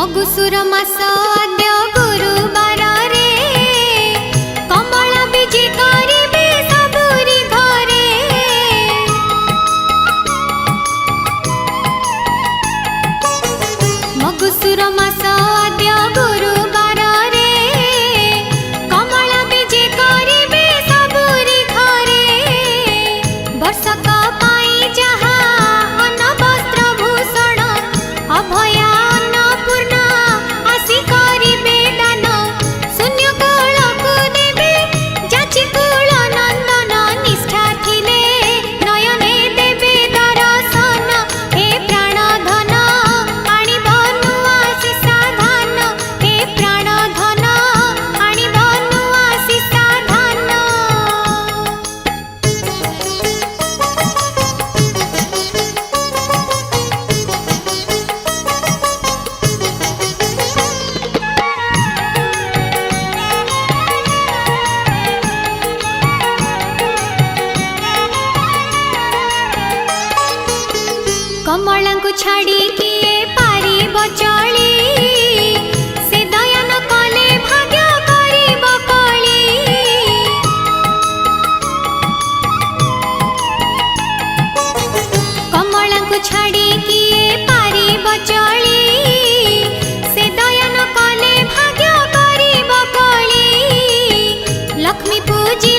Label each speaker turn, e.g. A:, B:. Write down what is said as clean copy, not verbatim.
A: मगुसुर मास आद्य गुरुवार रे कमला बीजे करिबे सबुरी घरे। मगुसुर मास आद्य गुरुवार रे कमला बीजे करिबे सबुरी घरे। वर्षक पाई जहा अन्न वस्त्र भूषण अभया कमला को छाड़ी किए पारिब चली से दया न कले भाग्य करिब कली। कमला को छाड़ी किए पारिब चली से दया न कले भाग्य करिब कली। लक्ष्मी पूजी